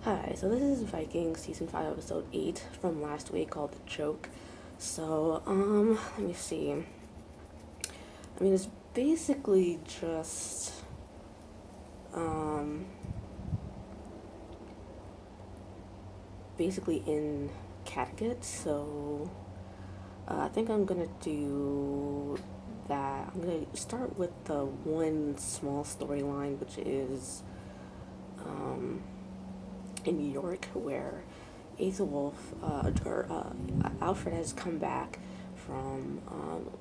Hi, so this is Vikings season 5 episode 8 from last week called The Joke. So, let me see. It's basically just, um, basically in Kattegat, so, I think I'm gonna do that. I'm gonna start with the one small storyline, which is, in New York, where Aethelwolf, Alfred has come back from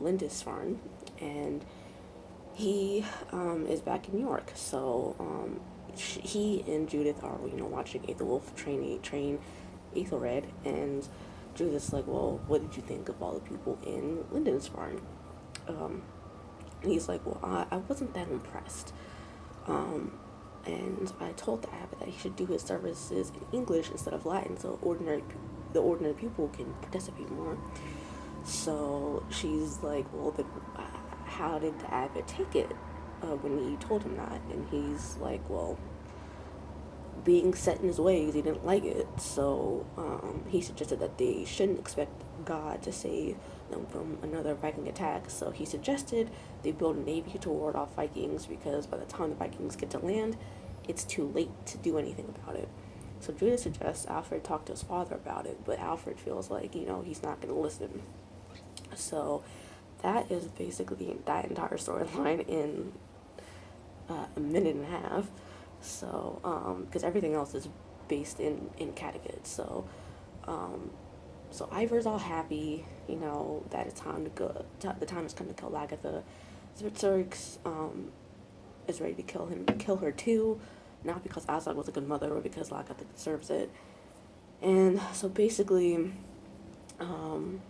Lindisfarne, and he is back in New York. So he and Judith are, watching Aethelwolf train Aethelred, and Judith's like, well, what did you think of all the people in Lindisfarne? Um, and he's like, well, I wasn't that impressed. Um, and I told the abbot that he should do his services in English instead of Latin, so the ordinary people can participate more. So she's like, well, then how did the abbot take it when you told him that? And he's like, well, being set in his ways, he didn't like it. So he suggested that they shouldn't expect God to save them from another Viking attack. So he suggested they build a navy to ward off Vikings, because by the time the Vikings get to land, it's too late to do anything about it. So Judith suggests Alfred talk to his father about it, but Alfred feels like, he's not going to listen. So that is basically that entire storyline in a minute and a half. So, because everything else is based in Kattegat. So, so Ivar's all happy, that it's time to go. The time has come to kill Lagatha. Svitserks is ready to kill her too, not because Aslan was a good mother, or because Lagatha deserves it. And so basically, Ivar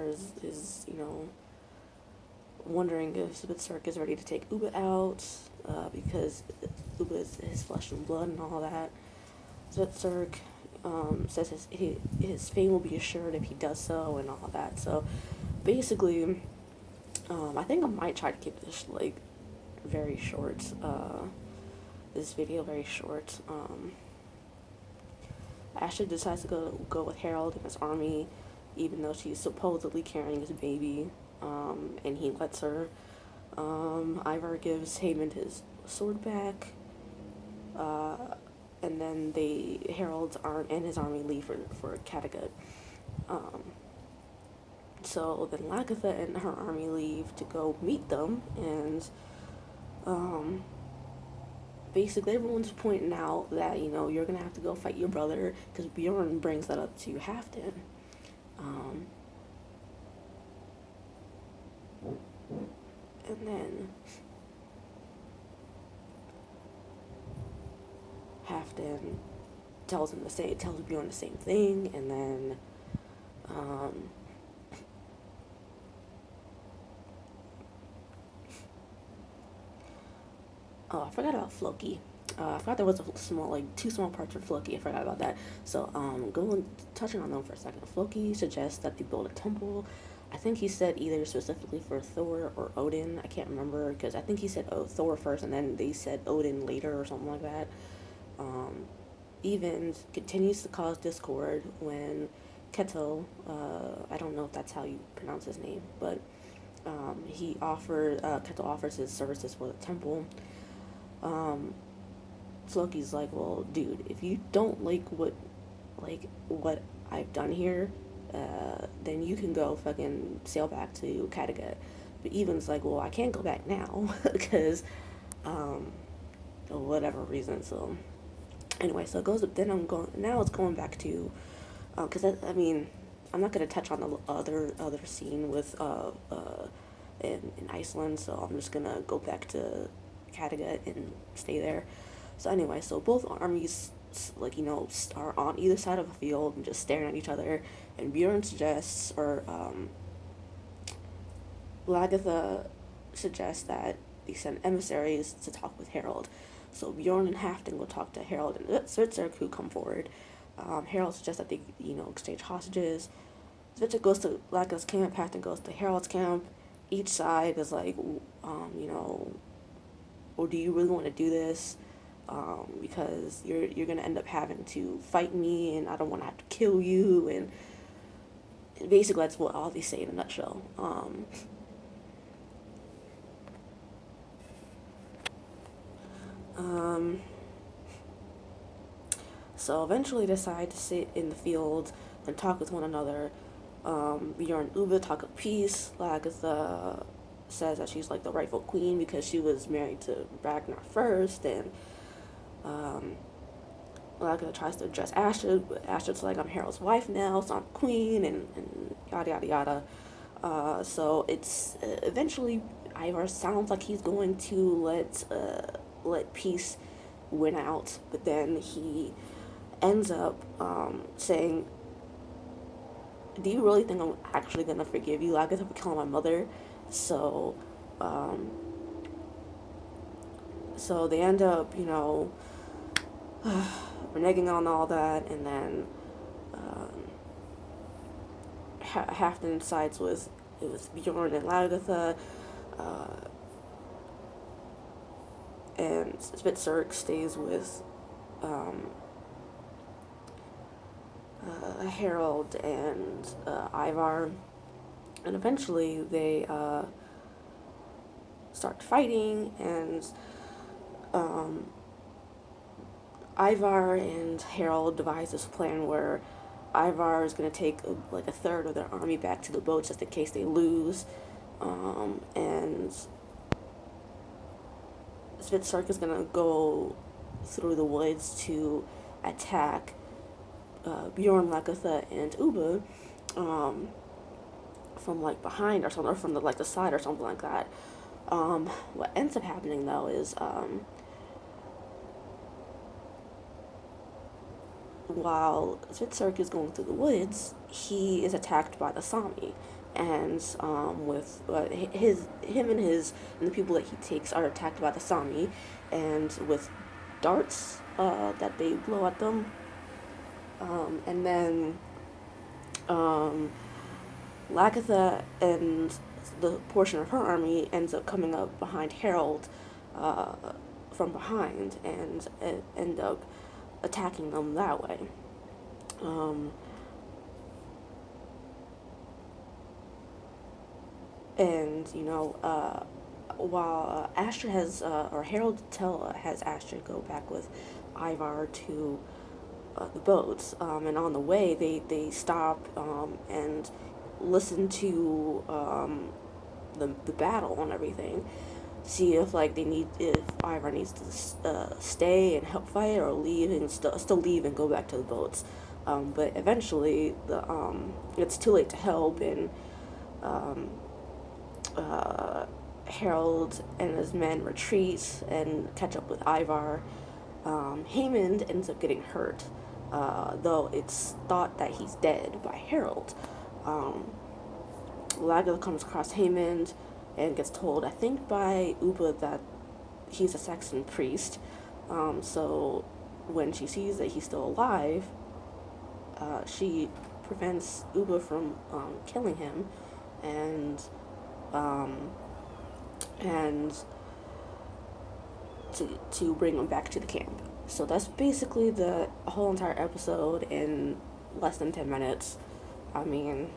is wondering if Svitserk is ready to take Uba out, because Uba is his flesh and blood and all that. Svitserk says his fame will be assured if he does so and all that. So basically, I think I might try to keep this very short. This video very short. Ashley decides to go with Harold and his army, even though she's supposedly carrying his baby, and he lets her. Ivar gives Haymond his sword back, and then Harold's arm and his army leave for Kattegat. So then Lagatha and her army leave to go meet them, and basically everyone's pointing out that you're gonna have to go fight your brother, because Bjorn brings that up to Halfdan. And then Halfdan tells Bjorn the same thing, and then oh, I forgot about Floki. I forgot there was two small parts for Floki. I forgot about that. So, touching on them for a second. Floki suggests that they build a temple. I think he said either specifically for Thor or Odin. I can't remember, because I think he said Thor first, and then they said Odin later or something like that. Evans continues to cause discord when Keto, I don't know if that's how you pronounce his name, but Keto offers his services for the temple. Floki's like, well, dude, if you don't like what I've done here, then you can go fucking sail back to Kattegat. But Evan's like, well, I can't go back now, because, for whatever reason. So anyway, so it goes. Then it's going back to, because I'm not gonna touch on the other scene with in Iceland, so I'm just gonna go back to Kattegat and stay there. So anyway, so both armies are on either side of a field and just staring at each other, and Bjorn suggests, or Lagatha suggests, that they send emissaries to talk with Harold. So Bjorn and Halfdan go talk to Harold and Svitserk, who come forward. Harold suggests that they exchange hostages. Svitserk goes to Lagatha's camp, Halfdan goes to Harold's camp. Each side is like, or do you really want to do this? because you're gonna end up having to fight me, and I don't want to have to kill you, and basically that's what all they say in a nutshell. So eventually decide to sit in the field and talk with one another. Bjorn and Uba talk of peace. Lagertha says that she's like the rightful queen because she was married to Ragnar first, and Lagertha tries to address Astrid, but Astrid's like, I'm Harold's wife now, so I'm queen, and yada yada yada. So it's eventually Ivar sounds like he's going to let peace win out, but then he ends up saying, do you really think I'm actually gonna forgive you, Lagertha, for killing my mother? So so they end up, reneging on all that, and then Halfdan sides with Bjorn and Lagertha, and Spitzer stays with Harold and Ivar, and eventually they start fighting, and Ivar and Harold devise this plan where Ivar is going to take a third of their army back to the boats just in case they lose, and Svitserk is going to go through the woods to attack Bjorn, Lagertha, and Uba from behind or something, or from the side or something like that. What ends up happening though is while Svitserk is going through the woods, he is attacked by the Sami, and with him and the people that he takes are attacked by the Sami, and with darts that they blow at them, and then Lagertha and the portion of her army ends up coming up behind Harold from behind, and end up attacking them that way. And while Astrid has or Harold has Astrid go back with Ivar to the boats, and on the way they stop and listen to the battle and everything, see if if Ivar needs to stay and help fight, or leave and still leave and go back to the boats. But eventually it's too late to help, and Harold and his men retreat and catch up with Ivar. Haemond ends up getting hurt, though it's thought that he's dead by Harold. Lagertha comes across Haemond and gets told, I think by Uba, that he's a Saxon priest. So when she sees that he's still alive, she prevents Uba from killing him, and to bring him back to the camp. So that's basically the whole entire episode in less than 10 minutes. I mean,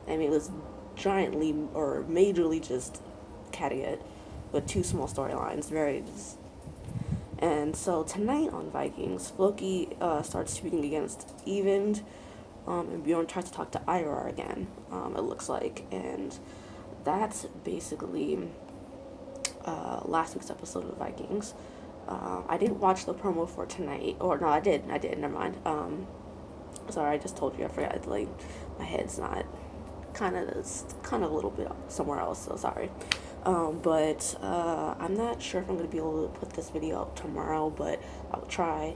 it was giantly or majorly just Kattegat with two small storylines, and so tonight on Vikings, Floki starts speaking against Eyvind, and Bjorn tries to talk to Ivar again, it looks like, and that's basically last week's episode of Vikings. I didn't watch the promo for tonight, or no, I did, never mind. Sorry, I just told you, I forgot, my head's not, it's kind of a little bit somewhere else, so sorry. But I'm not sure if I'm going to be able to put this video out tomorrow, but I'll try,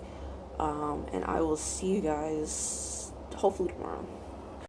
and I will see you guys hopefully tomorrow.